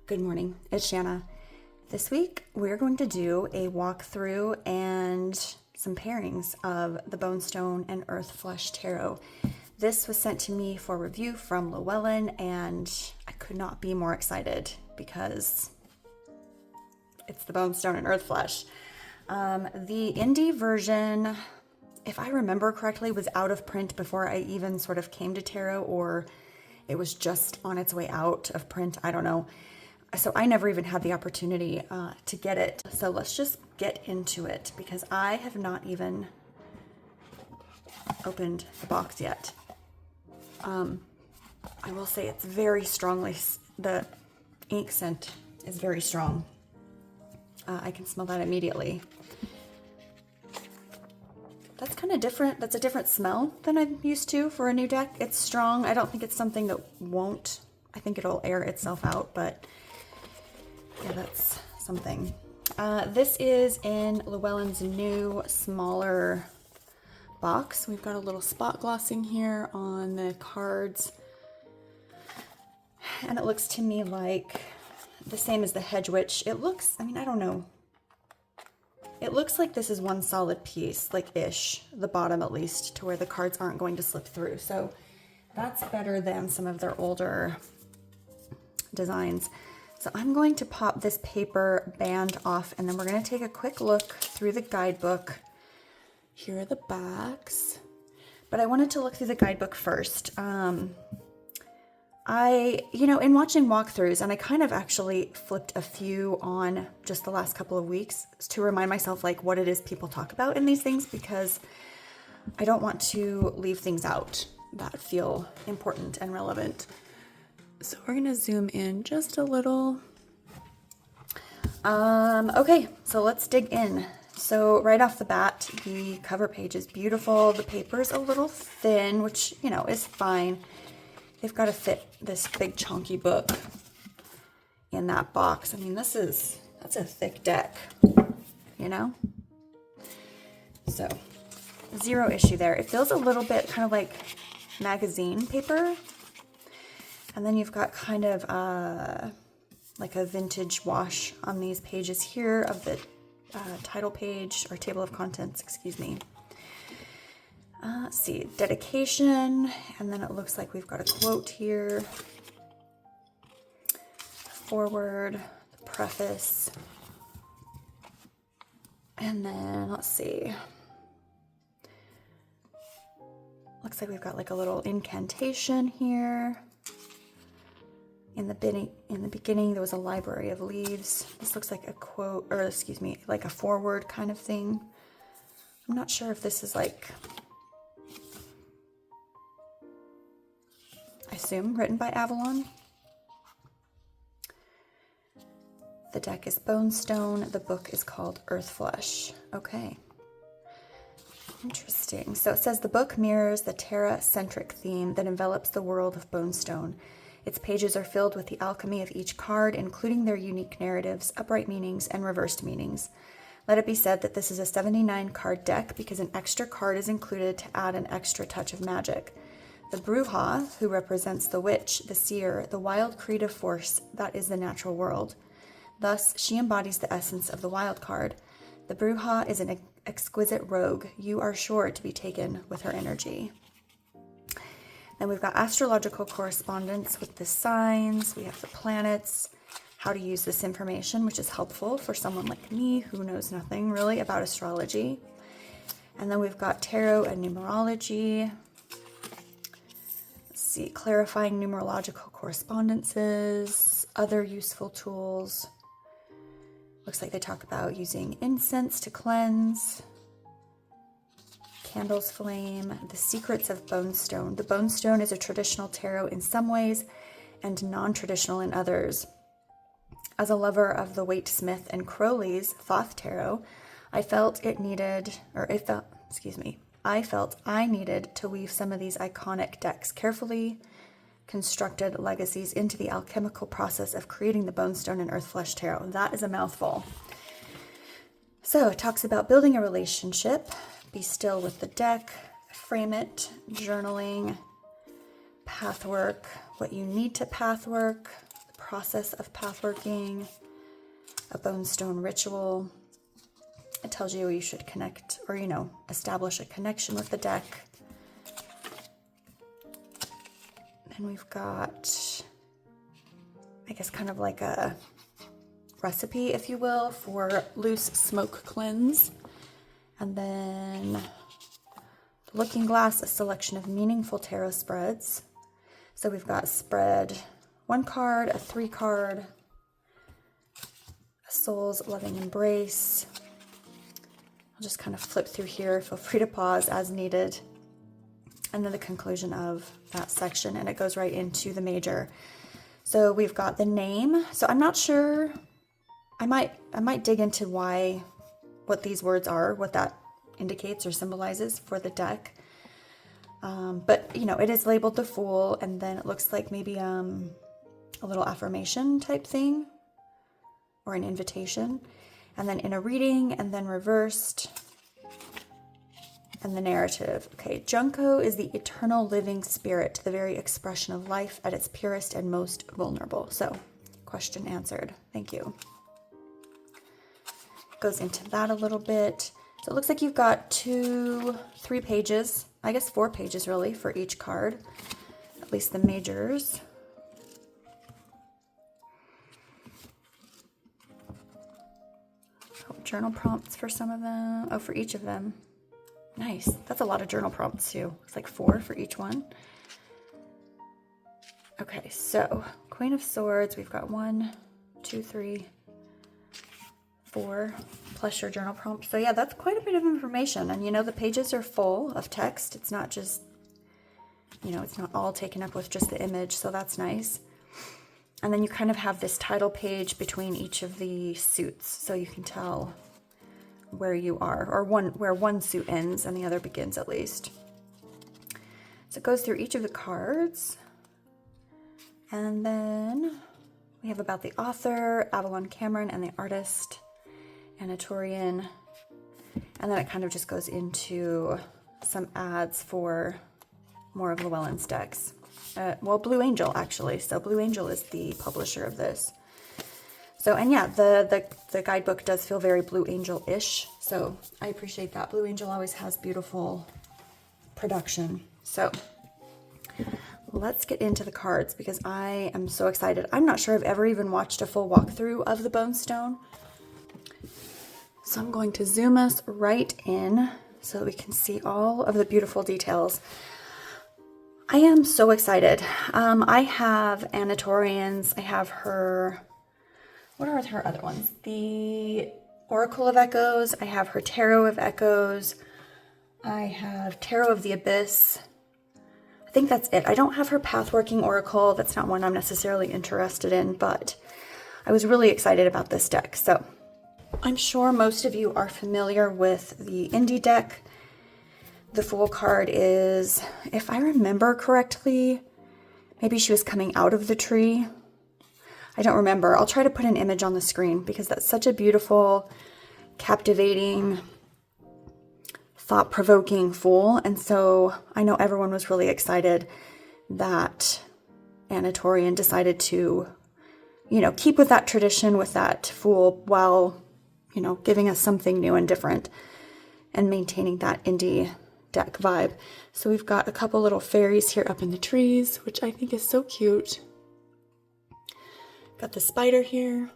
Good morning, it's Shanna. This week we're going to do a walkthrough and some pairings of the Bonestone and Earthflesh Tarot. This was sent to me for review from Llewellyn, and I could not be more excited because it's the Bonestone and Earthflesh. The indie version, if I remember correctly, was out of print before I even sort of came to tarot, or it was just on its way out of print. I don't know. So I never even had the opportunity to get it. So let's just get into it because I have not even opened the box yet. I will say it's very strongly, the ink scent is very strong. I can smell that immediately. That's kind of different. That's a different smell than I'm used to for a new deck. It's strong. I don't think it's something that won't, I think it'll air itself out, but yeah, that's something. This is in Llewellyn's new, smaller box. We've got a little spot glossing here on the cards. And it looks to me like the same as the Hedge Witch. It looks, I mean, I don't know. It looks like this is one solid piece, like ish, the bottom at least, to where the cards aren't going to slip through. So that's better than some of their older designs. So I'm going to pop this paper band off, and then we're going to take a quick look through the guidebook. Here are the backs, but I wanted to look through the guidebook first. In watching walkthroughs, and I kind of actually flipped a few on just the last couple of weeks to remind myself like what it is people talk about in these things, because I don't want to leave things out that feel important and relevant. So we're gonna zoom in just a little. Okay, so let's dig in. So right off the bat, the cover page is beautiful. The paper's a little thin, which, is fine. They've got to fit this big chunky book in that box. I mean, that's a thick deck, So zero issue there. It feels a little bit kind of like magazine paper. And then you've got kind of like a vintage wash on these pages here of the title page or table of contents, excuse me. Let's see, dedication, and then it looks like we've got a quote here. Forward, the preface, and then let's see. Looks like we've got like a little incantation here. In the beginning, there was a library of leaves. This looks like a quote, or excuse me, like a forward kind of thing. I'm not sure if this is like, I assume, written by Avalon. The deck is Bonestone. The book is called Earthflesh. Okay. Interesting. So it says the book mirrors the Terra-centric theme that envelops the world of Bonestone. Its pages are filled with the alchemy of each card, including their unique narratives, upright meanings, and reversed meanings. Let it be said that this is a 79 card deck because an extra card is included to add an extra touch of magic. The Bruja, who represents the witch, the seer, the wild creative force that is the natural world. Thus, she embodies the essence of the wild card. The Bruja is an exquisite rogue. You are sure to be taken with her energy. Then we've got astrological correspondence with the signs. We have the planets, how to use this information, which is helpful for someone like me who knows nothing really about astrology. And then we've got tarot and numerology. Let's see, clarifying numerological correspondences, other useful tools. Looks like they talk about using incense to cleanse. Candle's flame, the secrets of Bonestone. The Bonestone is a traditional tarot in some ways and non-traditional in others. As a lover of the Waite Smith and Crowley's Thoth Tarot, I felt I needed to weave some of these iconic decks' carefully constructed legacies into the alchemical process of creating the Bonestone and Earthflesh Tarot. That is a mouthful. So it talks about building a relationship, be still with the deck, frame it, journaling, pathwork, what you need to pathwork, the process of pathworking, a bonestone ritual. It tells you you should connect or, you know, establish a connection with the deck. And we've got, I guess, kind of like a recipe, if you will, for loose smoke cleanse. And then the looking glass, a selection of meaningful tarot spreads. So we've got spread 1 card, a 3 card, a soul's loving embrace. I'll just kind of flip through here. Feel free to pause as needed. And then the conclusion of that section, and it goes right into the major. So we've got the name. So I'm not sure. I might dig into what these words are, what that indicates or symbolizes for the deck. But, you know, it is labeled the Fool, and then it looks like maybe a little affirmation type thing or an invitation. And then in a reading, and then reversed, and the narrative. Okay, Junko is the eternal living spirit, the very expression of life at its purest and most vulnerable. So, question answered. Thank you. Goes into that a little bit. So it looks like you've got 3 pages, I guess 4 pages really for each card, at least the majors. Oh, journal prompts for some of them. Oh, for each of them. Nice. That's a lot of journal prompts too. It's like 4 for each one. Okay, so Queen of Swords, we've got 1, 2, 3, 4 plus your journal prompt. So yeah, that's quite a bit of information. And you know, the pages are full of text. It's not just, you know, it's not all taken up with just the image. So that's nice. And then you kind of have this title page between each of the suits. So you can tell where you are, or where one suit ends and the other begins at least. So it goes through each of the cards. And then we have about the author, Avalon Cameron, and the artist, Ana Tourian. And then it kind of just goes into some ads for more of Llewellyn's decks. Well, Blue Angel, actually. So Blue Angel is the publisher of this. So, and yeah, the guidebook does feel very Blue Angel-ish. So I appreciate that. Blue Angel always has beautiful production. So let's get into the cards because I am so excited. I'm not sure I've ever even watched a full walkthrough of the Bonestone. So I'm going to zoom us right in so that we can see all of the beautiful details. I am so excited. I have Ana Tourian's. I have her, what are her other ones? The Oracle of Echoes. I have her Tarot of Echoes. I have Tarot of the Abyss. I think that's it. I don't have her Pathworking Oracle. That's not one I'm necessarily interested in, but I was really excited about this deck. So I'm sure most of you are familiar with the indie deck. The Fool card is, if I remember correctly, maybe she was coming out of the tree. I don't remember. I'll try to put an image on the screen because that's such a beautiful, captivating, thought-provoking Fool. And so I know everyone was really excited that Ana Tourian decided to, you know, keep with that tradition with that Fool while, you know, giving us something new and different and maintaining that indie deck vibe. So we've got a couple little fairies here up in the trees, which I think is so cute. Got the spider here.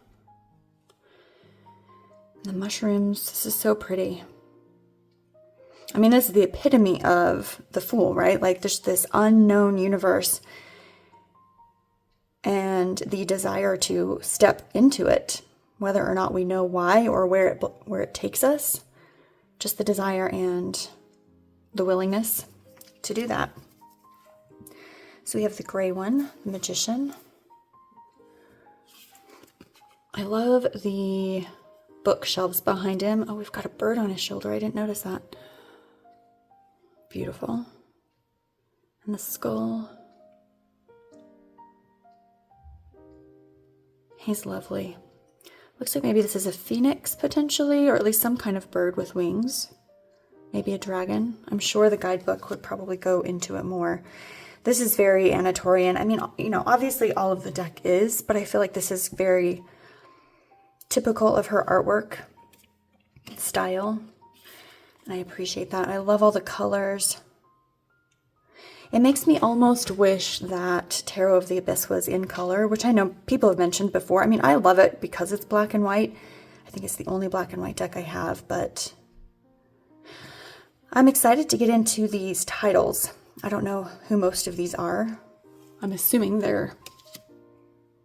And the mushrooms. This is so pretty. I mean, this is the epitome of the Fool, right? Like there's this unknown universe and the desire to step into it, whether or not we know why or where it takes us. Just the desire and the willingness to do that. So we have the gray one, the Magician. I love the bookshelves behind him. Oh, we've got a bird on his shoulder. I didn't notice that. Beautiful. And the skull. He's lovely. Looks like maybe this is a phoenix potentially, or at least some kind of bird with wings. Maybe a dragon. I'm sure the guidebook would probably go into it more. This is very Ana Tourian. I mean, you know, obviously all of the deck is, but I feel like this is very typical of her artwork style. And I appreciate that. I love all the colors. It makes me almost wish that Tarot of the Abyss was in color, which I know people have mentioned before. I mean, I love it because it's black and white. I think it's the only black and white deck I have, but I'm excited to get into these titles. I don't know who most of these are. I'm assuming they're,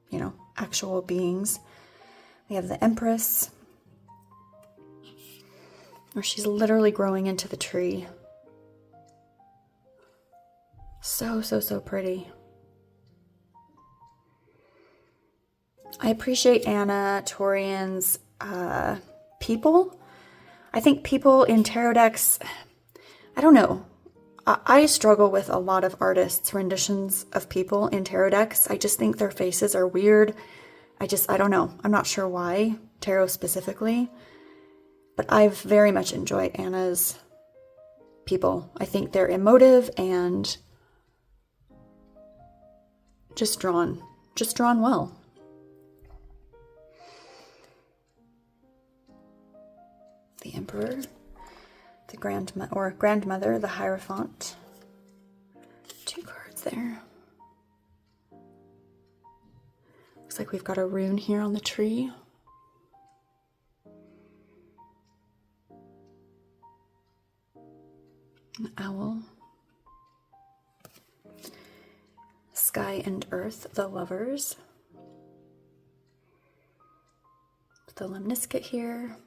you know, actual beings. We have the Empress, where she's literally growing into the tree. So, so, so pretty. I appreciate Ana Tourian's people. I think people in tarot decks, I don't know. I struggle with a lot of artists' renditions of people in tarot decks. I just think their faces are weird. I don't know. I'm not sure why, tarot specifically. But I've very much enjoyed Ana's people. I think they're emotive and just drawn well. The Emperor, the Grandmother, the Hierophant. 2 cards there. Looks like we've got a rune here on the tree. An owl. Sky and Earth, the Lovers. The lemniscate here.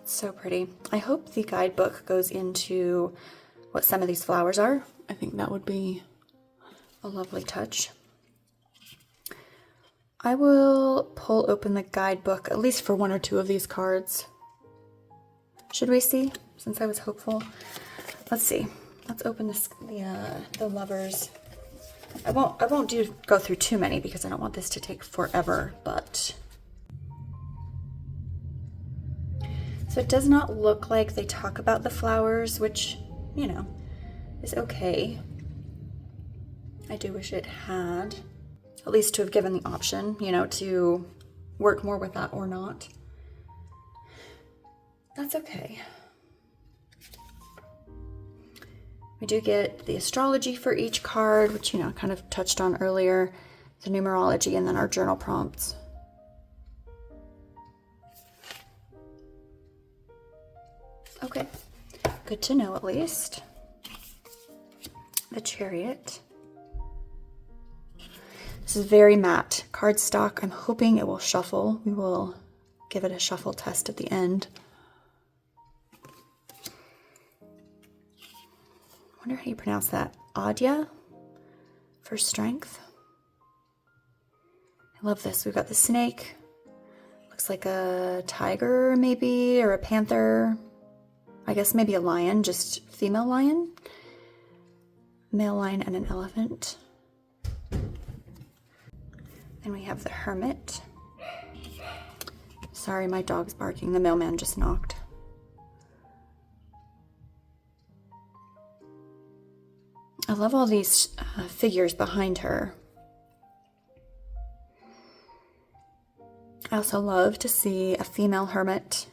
So pretty. I hope the guidebook goes into what some of these flowers are. I think that would be a lovely touch. I will pull open the guidebook, at least for 1 or 2 of these cards. Should we see? Since I was hopeful. Let's see. Let's open the Lovers. I won't go through too many because I don't want this to take forever, but so it does not look like they talk about the flowers, which, you know, is okay. I do wish it had, at least to have given the option, you know, to work more with that or not. That's okay. We do get the astrology for each card, which, you know, I kind of touched on earlier, the numerology, and then our journal prompts. Okay, good to know at least. The Chariot. This is very matte cardstock. I'm hoping it will shuffle. We will give it a shuffle test at the end. I wonder how you pronounce that. Adya for strength. I love this. We've got the snake. Looks like a tiger maybe, or a panther. I guess maybe a lion, just female lion. Male lion and an elephant. And we have the Hermit. Sorry, my dog's barking. The mailman just knocked. I love all these figures behind her. I also love to see a female hermit.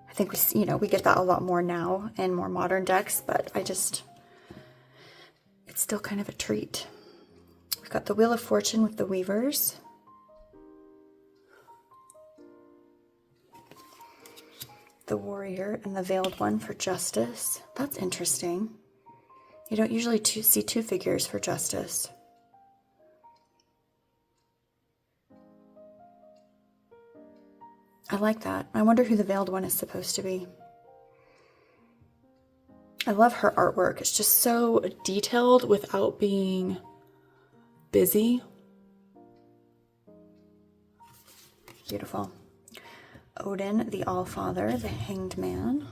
I think we get that a lot more now in more modern decks, but it's still kind of a treat. We've got the Wheel of Fortune with the Weavers. The Warrior and the Veiled One for Justice. That's interesting. You don't usually see 2 figures for Justice. I like that. I wonder who the Veiled One is supposed to be. I love her artwork. It's just so detailed without being busy. Beautiful. Odin, the Allfather, the Hanged Man.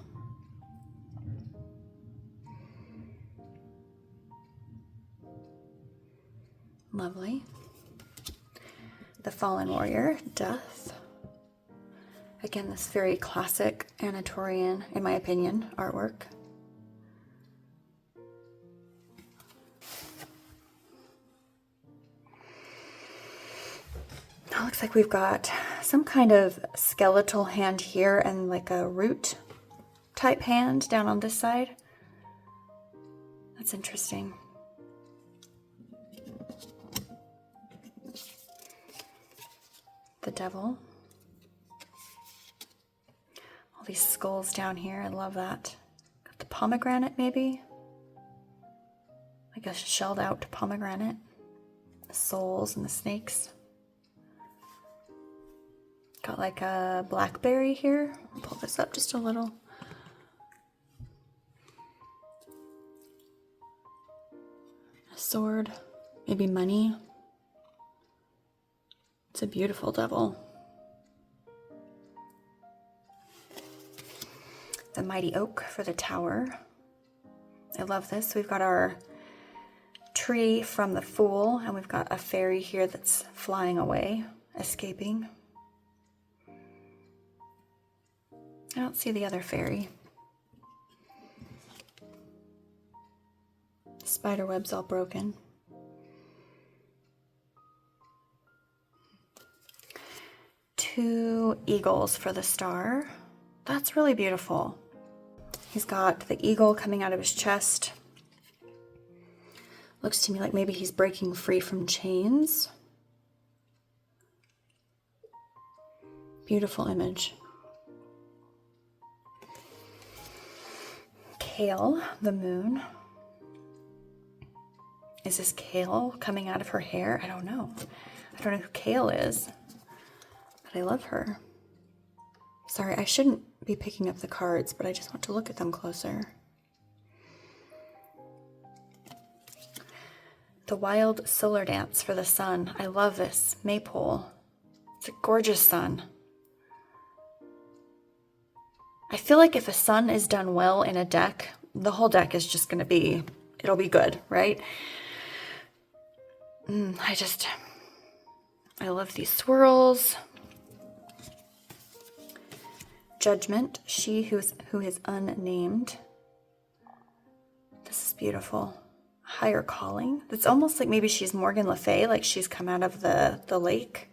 Lovely. The Fallen Warrior, Death. Again, this very classic Ana Tourian, in my opinion, artwork. It looks like we've got some kind of skeletal hand here and like a root type hand down on this side. That's interesting. The devil. All these skulls down here, I love that. Got the pomegranate maybe? Like a shelled out pomegranate. The souls and the snakes. Got like a blackberry here. I'll pull this up just a little. A sword, maybe money. It's a beautiful devil. The mighty oak for the tower. I love this. We've got our tree from the Fool, and we've got a fairy here that's flying away, escaping. I don't see the other fairy. Spider web's all broken. Two eagles for the star. That's really beautiful. He's got the eagle coming out of his chest. Looks to me like maybe he's breaking free from chains. Beautiful image. Kale, the moon. Is this Kale coming out of her hair? I don't know. I don't know who Kale is, but I love her. Sorry, I shouldn't be picking up the cards, but I just want to look at them closer. The wild solar dance for the sun. I love this. Maypole. It's a gorgeous sun. I feel like if a sun is done well in a deck, the whole deck is just going to be, it'll be good, right? I love these swirls. Judgment, she who is unnamed. This is beautiful. Higher calling. It's almost like maybe she's Morgan Le Fay, like she's come out of the lake,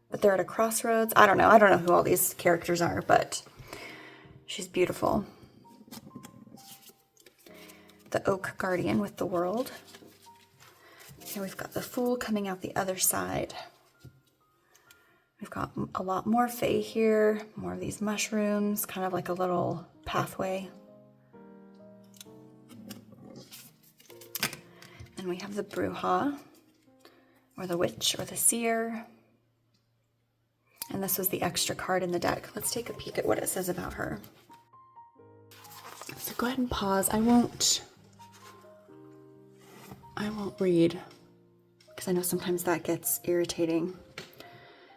but they're at a crossroads. I don't know who all these characters are, but she's beautiful. The Oak Guardian with the world. And we've got the Fool coming out the other side. We've got a lot more fae here, more of these mushrooms, kind of like a little pathway. And we have the Bruja, or the Witch, or the Seer. And this was the extra card in the deck. Let's take a peek at what it says about her. So go ahead and pause. I won't read, because I know sometimes that gets irritating.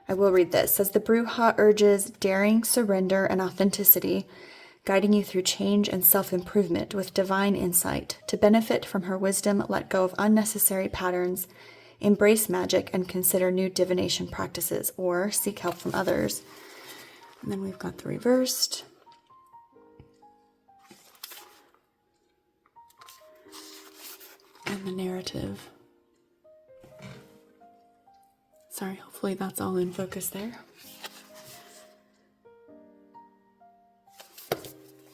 I will read this. It says the Bruja urges daring, surrender, and authenticity, guiding you through change and self-improvement with divine insight. To benefit from her wisdom, let go of unnecessary patterns, embrace magic, and consider new divination practices, or seek help from others. And then we've got the reversed. And the narrative. Sorry, hopefully that's all in focus there.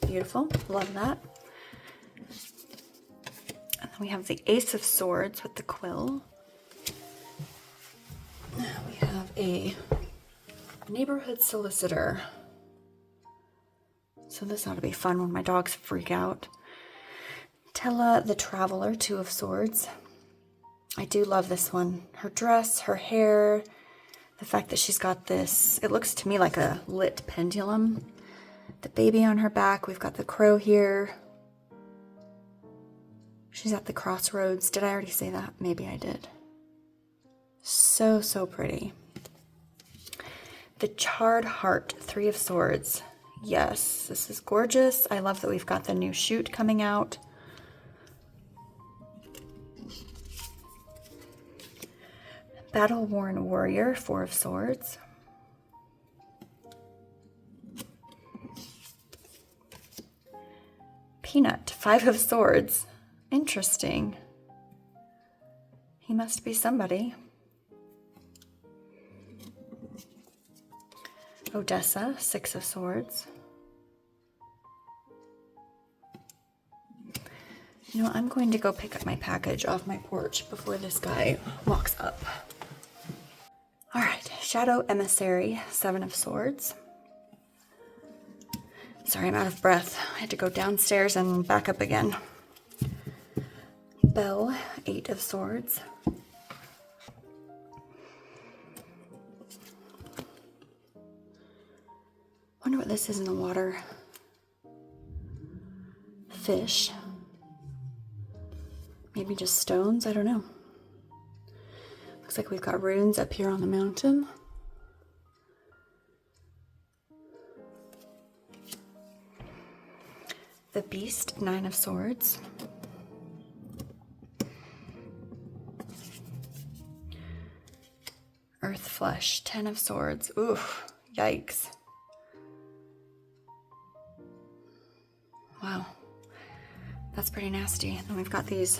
Beautiful, love that. And then we have the Ace of Swords with the quill. Now we have a neighborhood solicitor. So this ought to be fun when my dogs freak out. Tella the Traveler, Two of Swords. I do love this one. Her dress, her hair, the fact that she's got this, it looks to me like a lit pendulum. The baby on her back, we've got the crow here. She's at the crossroads. Did I already say that? Maybe I did. So, so pretty. The Charred Heart, Three of Swords. Yes, this is gorgeous. I love that we've got the new shoot coming out. Battle-worn warrior, Four of Swords. Peanut, 5 of Swords. Interesting. He must be somebody. Odessa, 6 of Swords. You know, I'm going to go pick up my package off my porch before this guy walks up. All right, Shadow Emissary, 7 of Swords. Sorry, I'm out of breath. I had to go downstairs and back up again. Bell, 8 of Swords. Wonder what this is in the water. Fish. Maybe just stones, I don't know. Looks like we've got runes up here on the mountain. The Beast, 9 of Swords. Earthflesh, 10 of Swords. Oof, yikes. Wow, that's pretty nasty. And then we've got these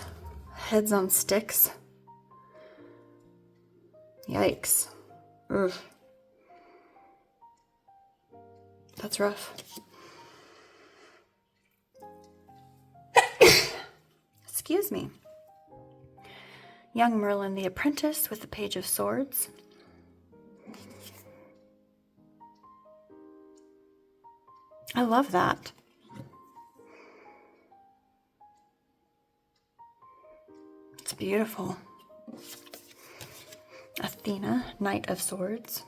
heads on sticks. Yikes. Oof. That's rough. Excuse me. Young Merlin the Apprentice with the Page of Swords. I love that. It's beautiful. Athena, Knight of Swords.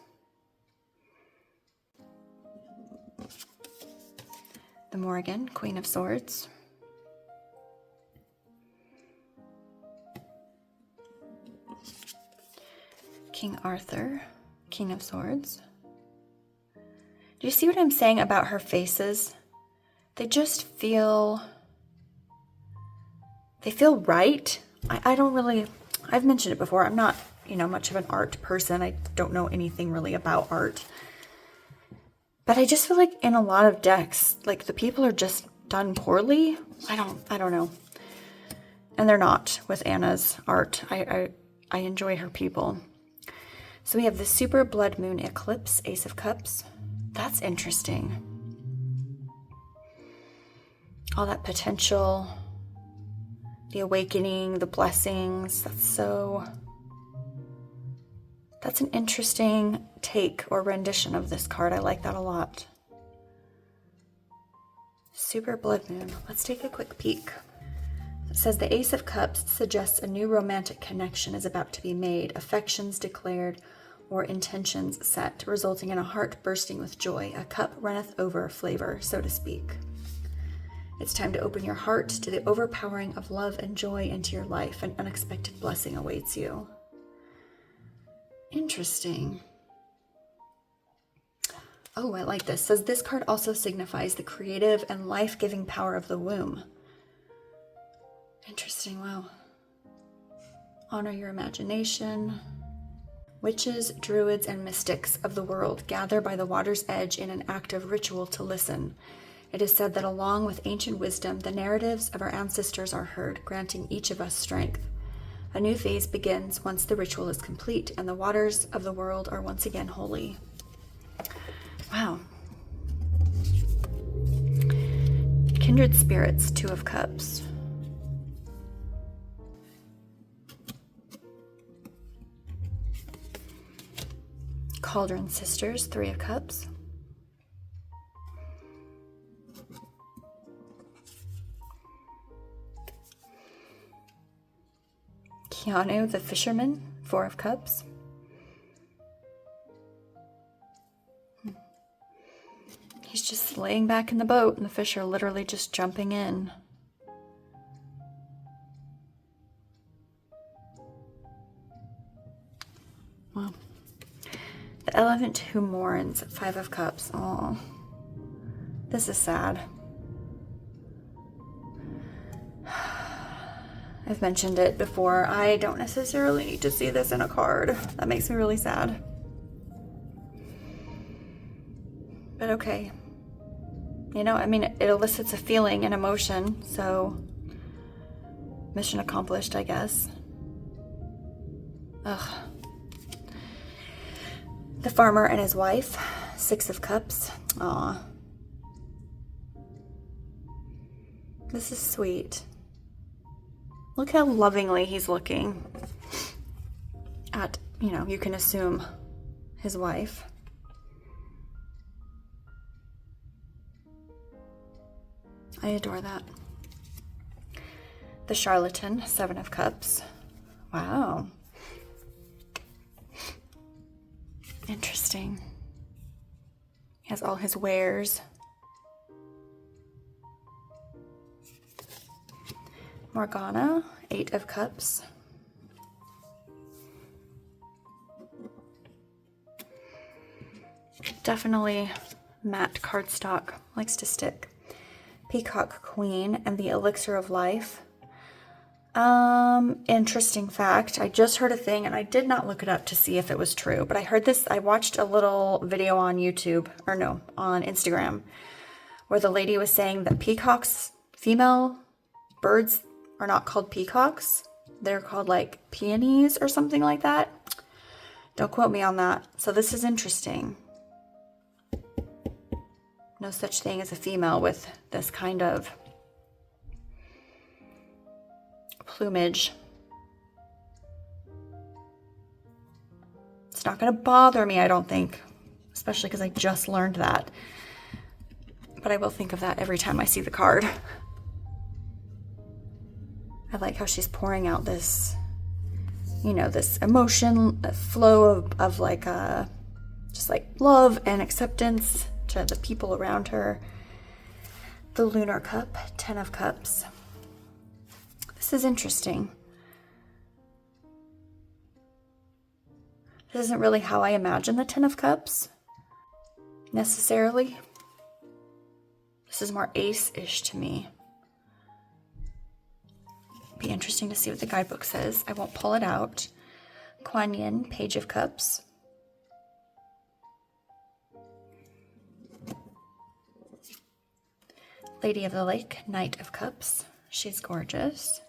The Morrigan, Queen of Swords. King Arthur, King of Swords. Do you see what I'm saying about her faces? They just feel... they feel right. I don't really... I've mentioned it before. I'm not, you know, much of an art person. I don't know anything really about art. But I just feel like in a lot of decks, like the people are just done poorly. I don't know. And they're not with Anna's art. I enjoy her people. So we have the Super Blood Moon Eclipse, Ace of Cups. That's interesting. All that potential, the awakening, the blessings. That's an interesting take or rendition of this card. I like that a lot. Super Blood Moon. Let's take a quick peek. It says the Ace of Cups suggests a new romantic connection is about to be made, affections declared, or intentions set, resulting in a heart bursting with joy, a cup runneth over flavor, so to speak. It's time to open your heart to the overpowering of love and joy into your life. An unexpected blessing awaits you. Interesting. Oh, I like this. It says this card also signifies the creative and life-giving power of the womb. Interesting, wow. Honor your imagination. Witches, druids, and mystics of the world gather by the water's edge in an act of ritual to listen. It is said that along with ancient wisdom, the narratives of our ancestors are heard, granting each of us strength. A new phase begins once the ritual is complete and the waters of the world are once again holy. Wow. Kindred Spirits, 2 of Cups. Cauldron Sisters, 3 of Cups. Keanu the Fisherman, 4 of Cups. He's just laying back in the boat and the fish are literally just jumping in. Wow. The Elephant Who Mourns, 5 of Cups. Oh, this is sad. I've mentioned it before. I don't necessarily need to see this in a card. That makes me really sad. But okay. You know, I mean, it elicits a feeling and emotion, so mission accomplished, I guess. Ugh. The farmer and his wife, 6 of Cups. Aw. This is sweet. Look how lovingly he's looking at, you know, you can assume his wife. I adore that. The charlatan, 7 of Cups. Wow. Interesting. He has all his wares. Morgana, 8 of Cups. Definitely matte cardstock, likes to stick. Peacock Queen and the Elixir of Life. Interesting fact. I just heard a thing and I did not look it up to see if it was true, but I heard this, I watched a little video on YouTube, or no, on Instagram, where the lady was saying that peacocks, female birds, are not called peacocks. They're called like peonies or something like that. Don't quote me on that. So this is interesting. No such thing as a female with this kind of plumage. It's not going to bother me, I don't think, especially because I just learned that. But I will think of that every time I see the card. I like how she's pouring out this, you know, this emotion, flow of like just like love and acceptance to the people around her. The Lunar Cup, 10 of Cups. This is interesting. This isn't really how I imagine the 10 of Cups, necessarily. This is more ace-ish to me. Be interesting to see what the guidebook says. I won't pull it out. Kuan Yin, Page of Cups. Lady of the Lake, Knight of Cups. She's gorgeous.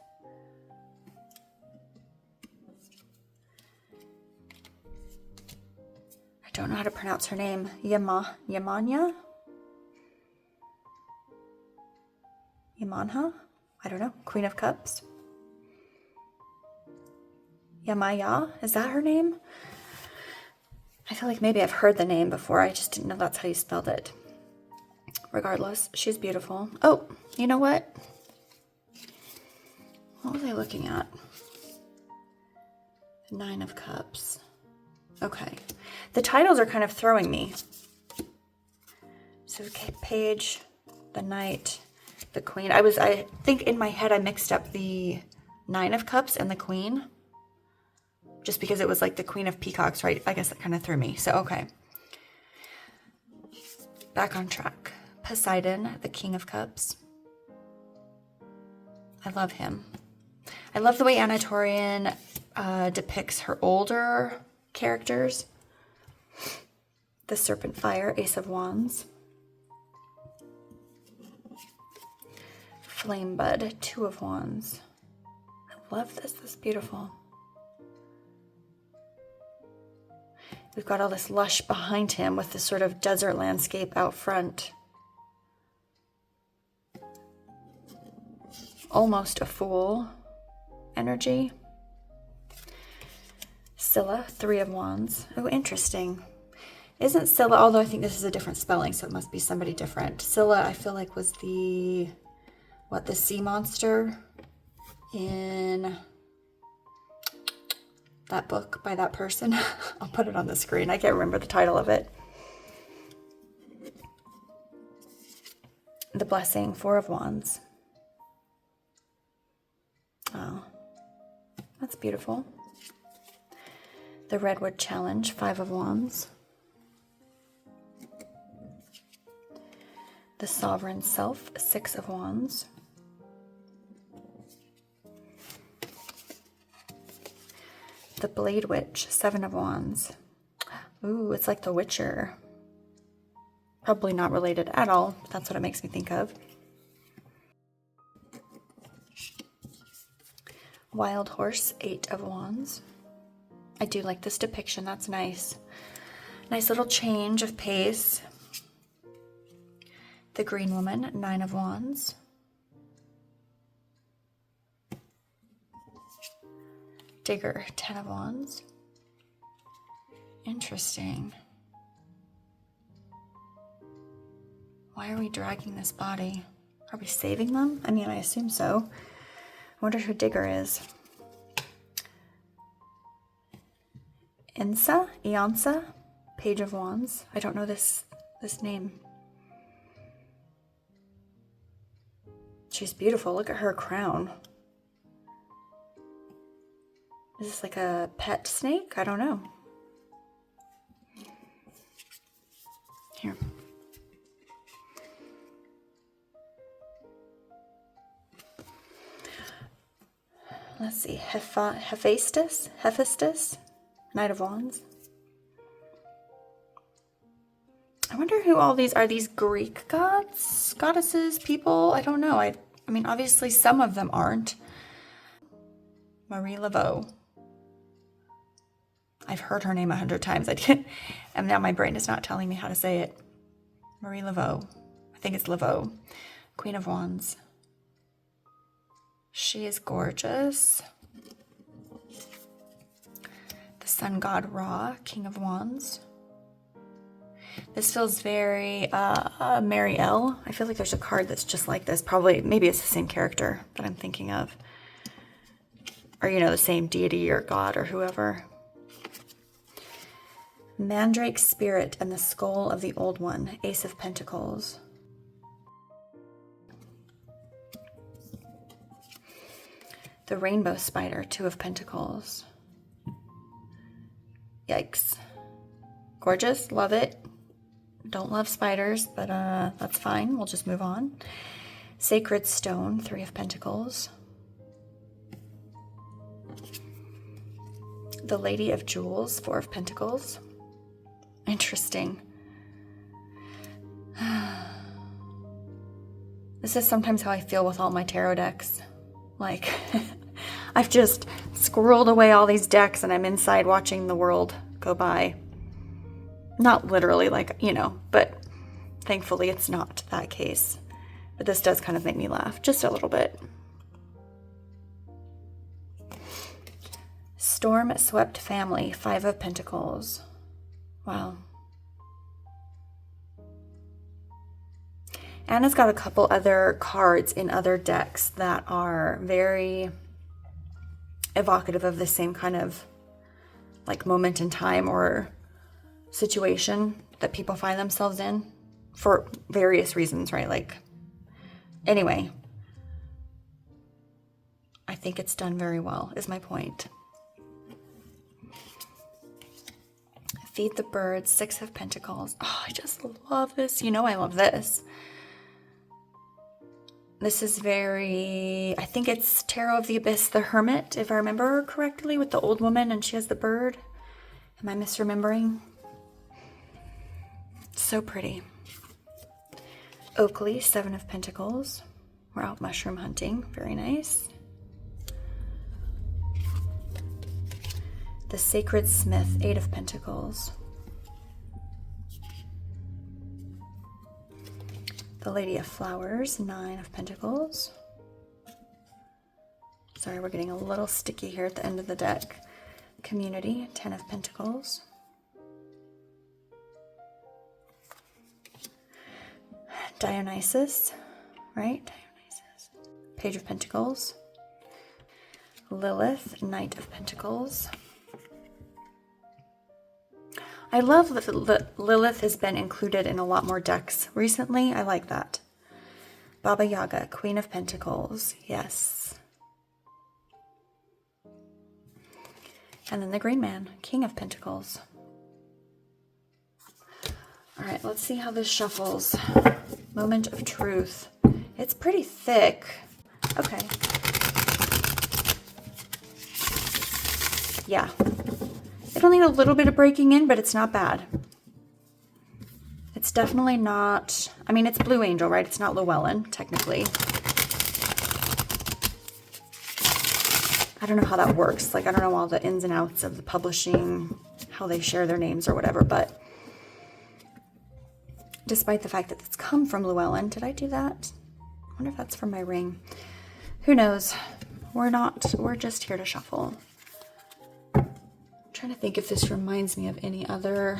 I don't know how to pronounce her name. Yamanha? Yamanha? I don't know. Queen of Cups. Yamaya? Is that her name? I feel like maybe I've heard the name before. I just didn't know that's how you spelled it. Regardless, she's beautiful. Oh, you know what? What was I looking at? 9 of Cups. Okay. The titles are kind of throwing me. So, Page, the Knight, the Queen. I think in my head I mixed up the 9 of Cups and the Queen. Just because it was like the Queen of Peacocks, right? I guess that kind of threw me. So, okay. Back on track. Poseidon, the King of Cups. I love him. I love the way Ana Tourian depicts her older characters. The Serpent Fire, Ace of Wands. Flame Bud, 2 of Wands. I love this. This is beautiful. We've got all this lush behind him with this sort of desert landscape out front. Almost a Fool energy. Scylla, 3 of Wands. Oh, interesting. Isn't Scylla, although I think this is a different spelling, so it must be somebody different. Scylla, I feel like was the sea monster in that book by that person. I'll put it on the screen. I can't remember the title of it. The Blessing, 4 of Wands. Oh, that's beautiful. The Redwood Challenge, 5 of Wands. The Sovereign Self, 6 of Wands. The Blade Witch, 7 of Wands. Ooh, it's like The Witcher. Probably not related at all, but that's what it makes me think of. Wild Horse, 8 of Wands. I do like this depiction, that's nice. Nice little change of pace. The Green Woman, 9 of Wands. Digger, 10 of Wands. Interesting. Why are we dragging this body? Are we saving them? I mean, I assume so. I wonder who Digger is. Eonsa, Page of Wands. I don't know this name. She's beautiful. Look at her crown. Is this like a pet snake? I don't know. Here. Let's see, Hephaestus, Knight of Wands. I wonder who all these are. These Greek gods, goddesses, people? I don't know. I mean, obviously some of them aren't. Marie Laveau. I've heard her name 100 times. And now my brain is not telling me how to say it. Marie Laveau. I think it's Laveau. Queen of Wands. She is gorgeous. The Sun God Ra, King of Wands. This feels very Mary L. I feel like there's a card that's just like this. Probably, maybe it's the same character that I'm thinking of. Or, you know, the same deity or god or whoever. Mandrake Spirit and the Skull of the Old One, Ace of Pentacles. The Rainbow Spider, 2 of Pentacles. Yikes. Gorgeous, love it. Don't love spiders, but that's fine. We'll just move on. Sacred Stone, 3 of Pentacles. The Lady of Jewels, 4 of Pentacles. Interesting. This is sometimes how I feel with all my tarot decks. Like, I've just squirreled away all these decks and I'm inside watching the world go by. Not literally, like, you know, but thankfully it's not that case. But this does kind of make me laugh, just a little bit. Storm Swept Family, 5 of Pentacles. Wow. Anna's got a couple other cards in other decks that are very evocative of the same kind of like moment in time or situation that people find themselves in for various reasons, right? Like, anyway, I think it's done very well, is my point. Feed the Birds, 6 of Pentacles. Oh, I just love this. You know I love this. This is very, I think it's Tarot of the Abyss, the Hermit, if I remember correctly, with the old woman and she has the bird. Am I misremembering? So pretty. Oakley, 7 of Pentacles. We're out mushroom hunting. Very nice. The Sacred Smith, 8 of Pentacles. The Lady of Flowers, 9 of Pentacles. Sorry, we're getting a little sticky here at the end of the deck. Community, 10 of Pentacles. Dionysus, right? Dionysus. Page of Pentacles. Lilith, Knight of Pentacles. I love that Lilith has been included in a lot more decks recently. I like that. Baba Yaga, Queen of Pentacles. Yes. And then the Green Man, King of Pentacles. All right, let's see how this shuffles. Moment of Truth. It's pretty thick. Okay. Yeah. It'll need a little bit of breaking in, but it's not bad. It's definitely not, I mean, it's Blue Angel, right? It's not Llewellyn, technically. I don't know how that works. Like, I don't know all the ins and outs of the publishing, how they share their names or whatever, but despite the fact that it's come from Llewellyn, did I do that? I wonder if that's from my ring. Who knows? We're just here to shuffle. I'm trying to think if this reminds me of any other.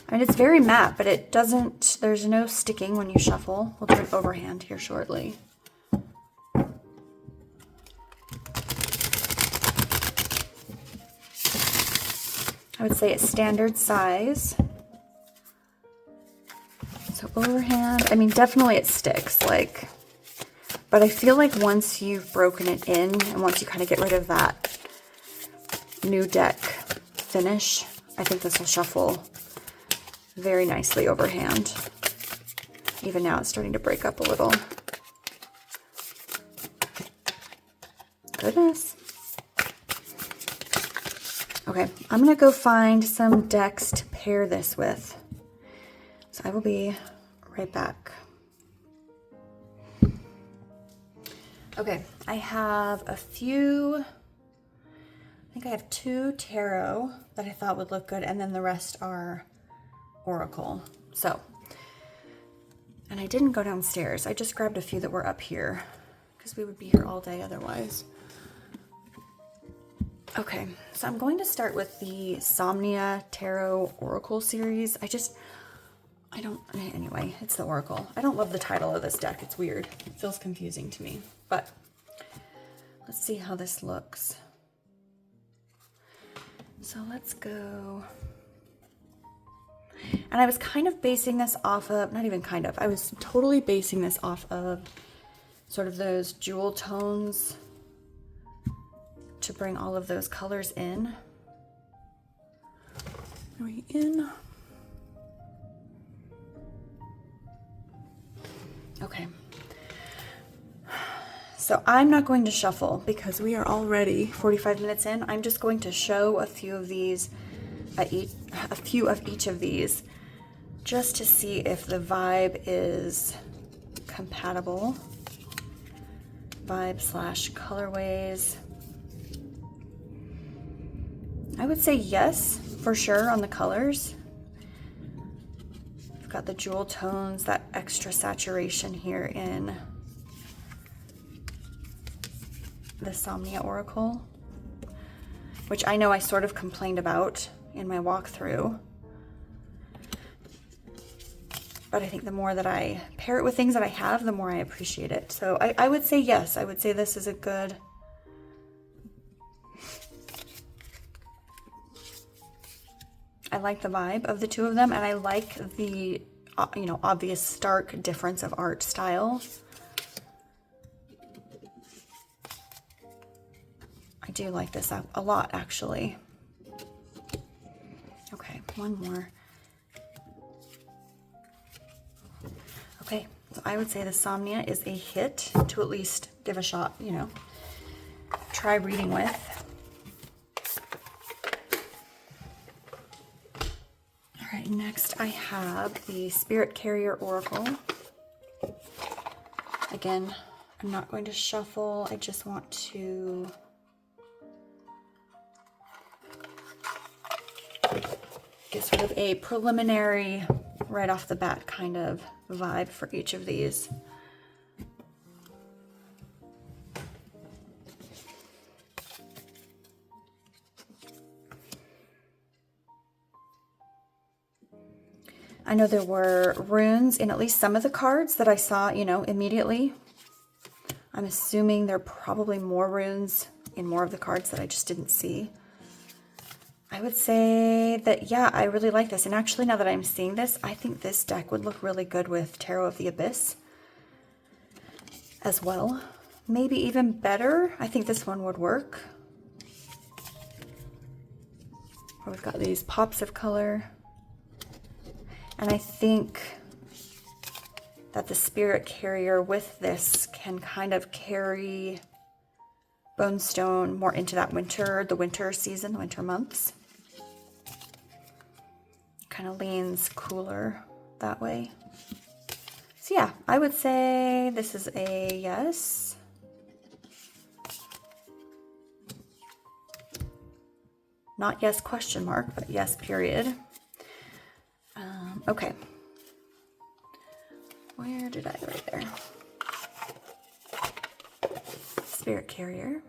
I mean, it's very matte, but it doesn't, there's no sticking when you shuffle. We'll do an overhand here shortly. I would say it's standard size. So overhand, I mean, definitely it sticks, like, but I feel like once you've broken it in and once you kind of get rid of that new deck finish, I think this will shuffle very nicely overhand. Even now it's starting to break up a little. Goodness. Okay, I'm gonna go find some decks to pair this with. So I will be right back. Okay, I have a few, I think I have 2 tarot that I thought would look good, and then the rest are oracle. So, and I didn't go downstairs. I just grabbed a few that were up here because we would be here all day otherwise. Okay, so I'm going to start with the Somnia Tarot Oracle series. Anyway, it's the Oracle. I don't love the title of this deck. It's weird. It feels confusing to me, but let's see how this looks. So let's go. And I was kind of basing this off of, not even kind of, I was totally basing this off of sort of those jewel tones to bring all of those colors in. Are we in? Okay. So I'm not going to shuffle because we are already 45 minutes in. I'm just going to show a few of these, a few of each of these, just to see if the vibe is compatible. Vibe / colorways. I would say yes, for sure, on the colors. We've got the jewel tones, that extra saturation here in the somniaoracle, which I know I sort of complained about in my walkthrough. But I think the more that I pair it with things that I have, the more I appreciate it. So I would say yes. I would say this is a good... I like the vibe of the two of them, and I like the, obvious stark difference of art style. I do like this a lot, actually. Okay, one more. Okay, so I would say the Somnia is a hit to at least give a shot, try reading with. All right, next I have the spiritcarrieroracle. Again, I'm not going to shuffle. I just want to get sort of a preliminary, right off the bat kind of vibe for each of these. I know there were runes in at least some of the cards that I saw, immediately. I'm assuming there are probably more runes in more of the cards that I just didn't see. I would say that, yeah, I really like this. And actually, now that I'm seeing this, I think this deck would look really good with Tarot of the Abyss as well. Maybe even better. I think this one would work. We've got these pops of color. And I think that the spirit carrier with this can kind of carry Bonestone more into that winter, the winter season, winter months. kind of leans cooler that way. So yeah, I would say this is a yes. Not yes question mark, but yes period. Okay. Where did I write there? Spirit carrier.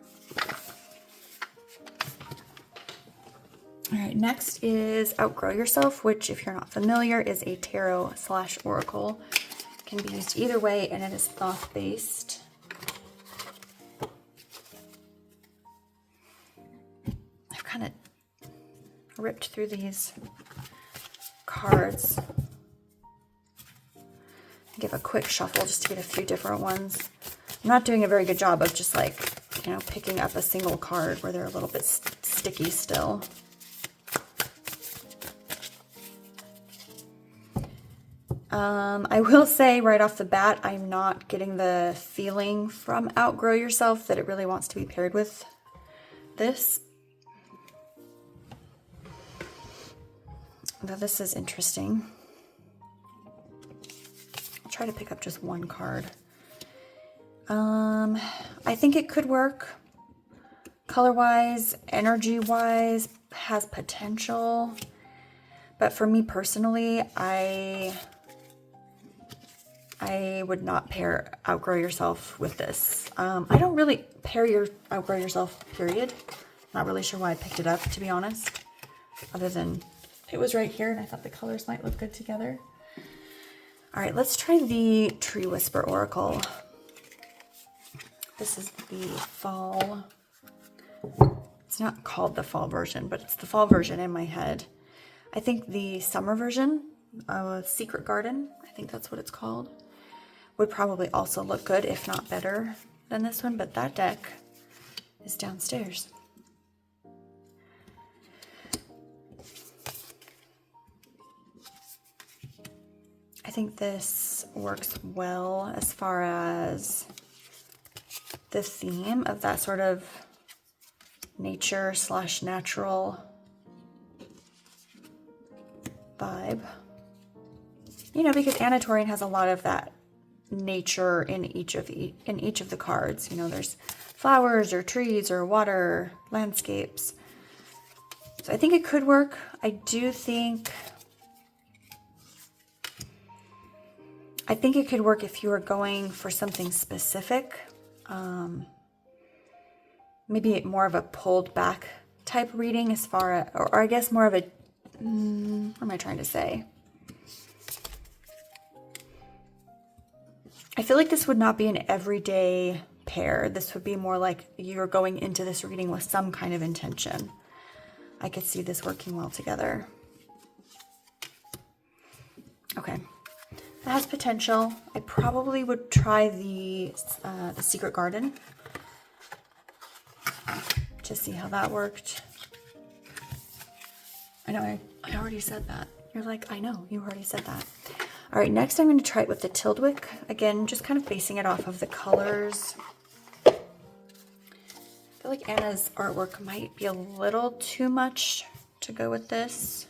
All right, next is Outgrow Yourself, which, if you're not familiar, is a tarot/oracle. Can be used either way, and it is thought-based. I've kind of ripped through these cards. Give a quick shuffle just to get a few different ones. I'm not doing a very good job of just like, you know, picking up a single card where they're a little bit sticky still. I will say right off the bat, I'm not getting the feeling from Outgrow Yourself that it really wants to be paired with this. Though this is interesting. I'll try to pick up just one card. I think it could work. Color-wise, energy-wise, has potential. But for me personally, I would not pair Outgrow Yourself with this. I don't really pair Outgrow Yourself, period. Not really sure why I picked it up, to be honest. Other than it was right here and I thought the colors might look good together. All right, let's try the Treewhisperoracle. This is the fall. It's not called the fall version, but it's the fall version in my head. I think the summer version, Secret Garden, I think that's what it's called, would probably also look good, if not better than this one, but that deck is downstairs. I think this works well as far as the theme of that sort of nature/natural vibe. You know, because Ana Tourian has a lot of that nature in each of the cards. You know, there's flowers or trees or water, landscapes. So I think it could work. I think it could work if you were going for something specific. Maybe more of a pulled back type reading as far as, or I guess more of a, what am I trying to say? I feel like this would not be an everyday pair. This would be more like you're going into this reading with some kind of intention. I could see this working well together. Okay. That has potential. I probably would try the Secret Garden to see how that worked. I know I already said that. You're like, I know, you already said that. All right, next I'm going to try it with the Tyldwick. Again, just kind of basing it off of the colors. I feel like Anna's artwork might be a little too much to go with this,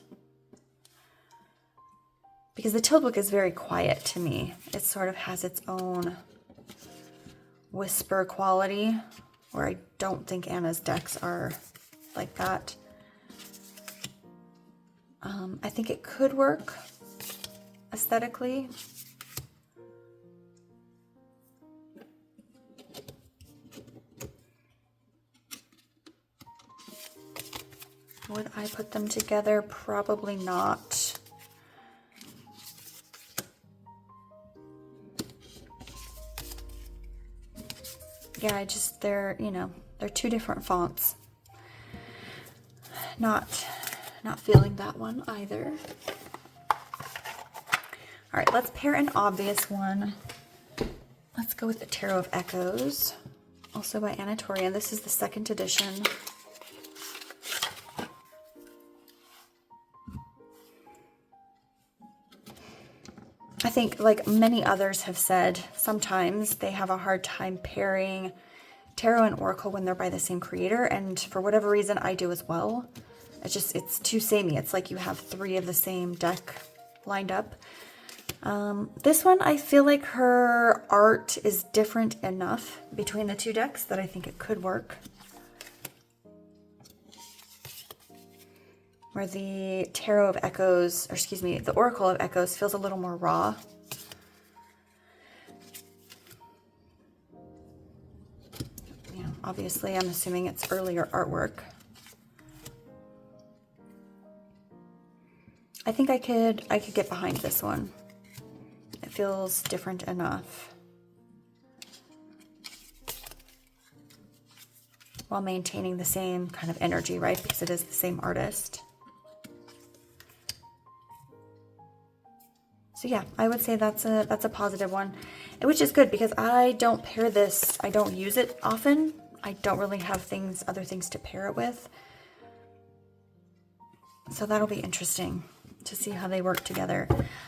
because the Tyldwick is very quiet to me. It sort of has its own whisper quality, where I don't think Anna's decks are like that. I think it could work aesthetically. Would I put them together? Probably not. Yeah, they're, you know, they're two different fonts. Not feeling that one either. All right, let's pair an obvious one. Let's go with the Tarot of Echoes, also by Ana Tourian. This is the 2nd edition. I think, like many others have said, sometimes they have a hard time pairing tarot and oracle when they're by the same creator, and for whatever reason, I do as well. It's too samey. It's like you have 3 of the same deck lined up. This one, I feel like her art is different enough between the 2 decks that I think it could work. Where the Tarot of Echoes, or excuse me, the Oracle of Echoes feels a little more raw. Yeah, obviously, I'm assuming it's earlier artwork. I think I could get behind this one. It feels different enough, while maintaining the same kind of energy, right? Because it is the same artist. So yeah, I would say that's a positive one, which is good because I don't pair this. I don't use it often. I don't really have other things to pair it with. So that'll be interesting to see how they work together.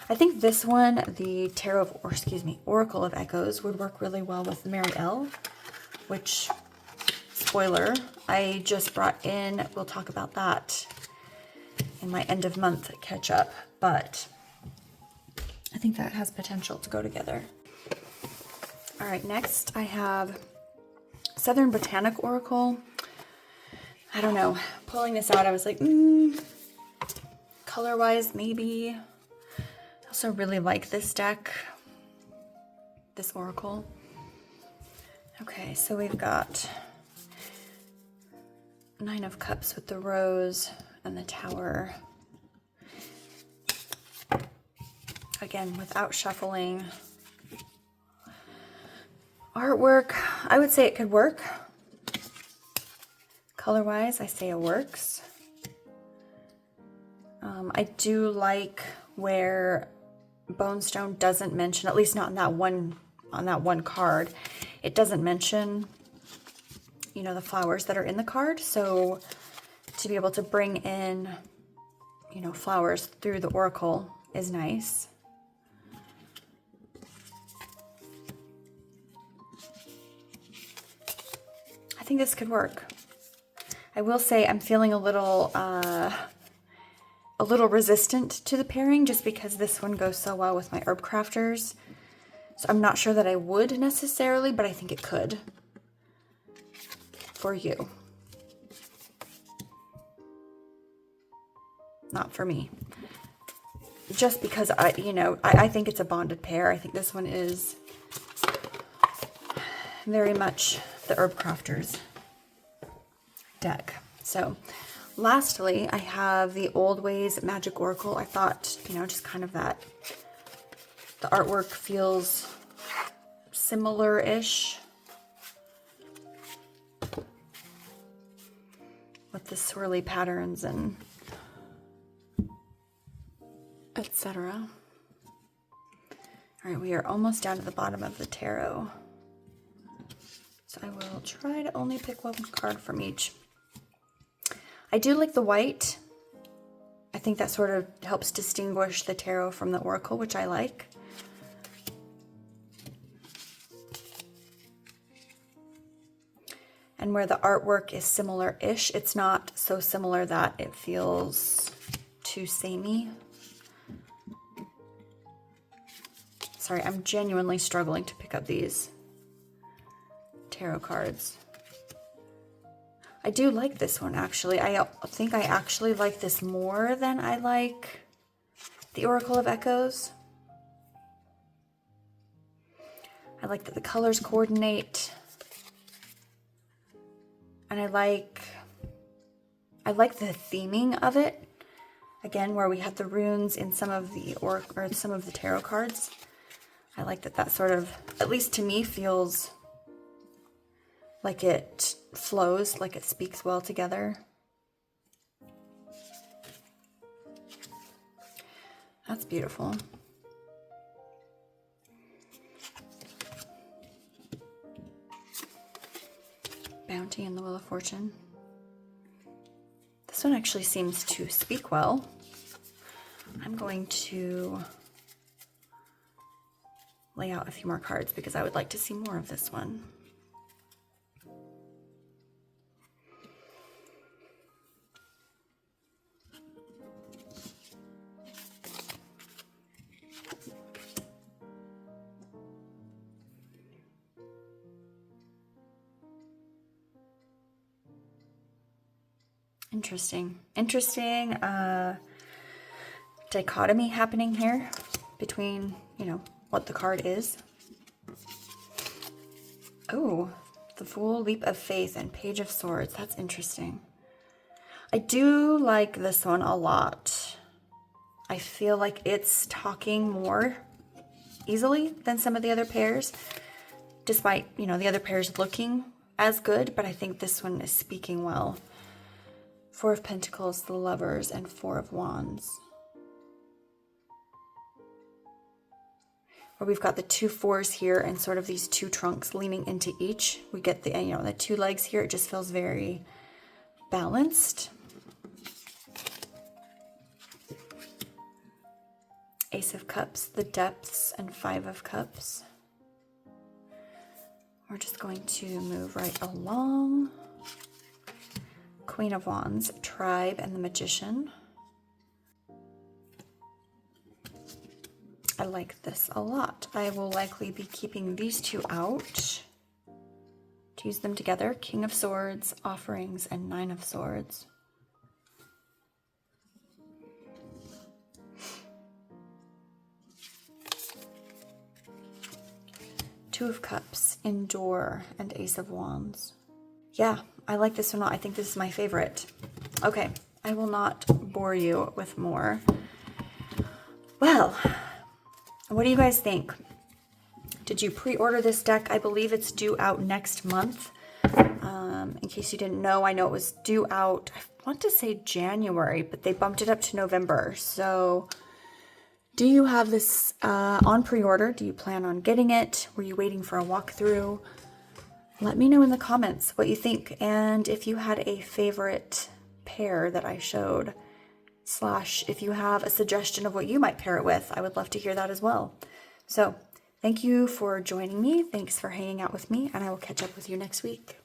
I think this one, the Oracle of Echoes, would work really well with Mary L, which, spoiler, I just brought in. We'll talk about that in my end of month catch up, but I think that has potential to go together. All right, next I have Southern Botanicoracle. I don't know, pulling this out, I was like, color-wise, maybe. I also really like this deck, this oracle. Okay, so we've got 9 of Cups with the Rose and the Tower. Again, without shuffling. Artwork, I would say it could work. Color-wise, I say it works. I do like where Bonestone doesn't mention, at least not on that one card, it doesn't mention, you know, the flowers that are in the card. So to be able to bring in, you know, flowers through the oracle is nice. I think this could work. I will say I'm feeling a little resistant to the pairing just because this one goes so well with my herb crafters. So I'm not sure that I would necessarily, but I think it could for you. Not for me. Just because I think it's a bonded pair. I think this one is very much the herb crafters deck. So lastly, I have the oldwaysmagickoracle. I thought, you know, just kind of that the artwork feels similar-ish with the swirly patterns and etc. All right, we are almost down to the bottom of the tarot. So I will try to only pick one card from each. I do like the white. I think that sort of helps distinguish the tarot from the oracle, which I like. And where the artwork is similar-ish, it's not so similar that it feels too samey. Sorry, I'm genuinely struggling to pick up these tarot cards. I do like this one, actually. I think I actually like this more than I like the Oracle of Echoes. I like that the colors coordinate. And I like the theming of it. Again, where we have the runes in some of the some of the tarot cards. I like that sort of, at least to me, feels like it flows, like it speaks well together. That's beautiful. Bounty and the Wheel of Fortune. This one actually seems to speak well. I'm going to lay out a few more cards because I would like to see more of this one. Interesting. Interesting dichotomy happening here between, you know, what the card is. Oh, the Fool, Leap of Faith, and Page of Swords. That's interesting. I do like this one a lot. I feel like it's talking more easily than some of the other pairs, despite, you know, the other pairs looking as good, but I think this one is speaking well. Four of Pentacles, the Lovers, and Four of Wands. Where we've got the two fours here and sort of these two trunks leaning into each. We get the, you know, the two legs here. It just feels very balanced. Ace of Cups, the Depths, and Five of Cups. We're just going to move right along. Queen of Wands, Tribe, and the Magician. I like this a lot. I will likely be keeping these two out to use them together. King of Swords, Offerings, and Nine of Swords. Two of Cups, Endure, and Ace of Wands. Yeah, I like this one a lot. I think this is my favorite. Okay, I will not bore you with more. Well, what do you guys think? Did you pre-order this deck? I believe it's due out next month. In case you didn't know, I know it was due out, I want to say January, but they bumped it up to November. So do you have this on pre-order? Do you plan on getting it? Were you waiting for a walkthrough? Let me know in the comments what you think, and if you had a favorite pair that I showed, / if you have a suggestion of what you might pair it with, I would love to hear that as well. So thank you for joining me. Thanks for hanging out with me, and I will catch up with you next week.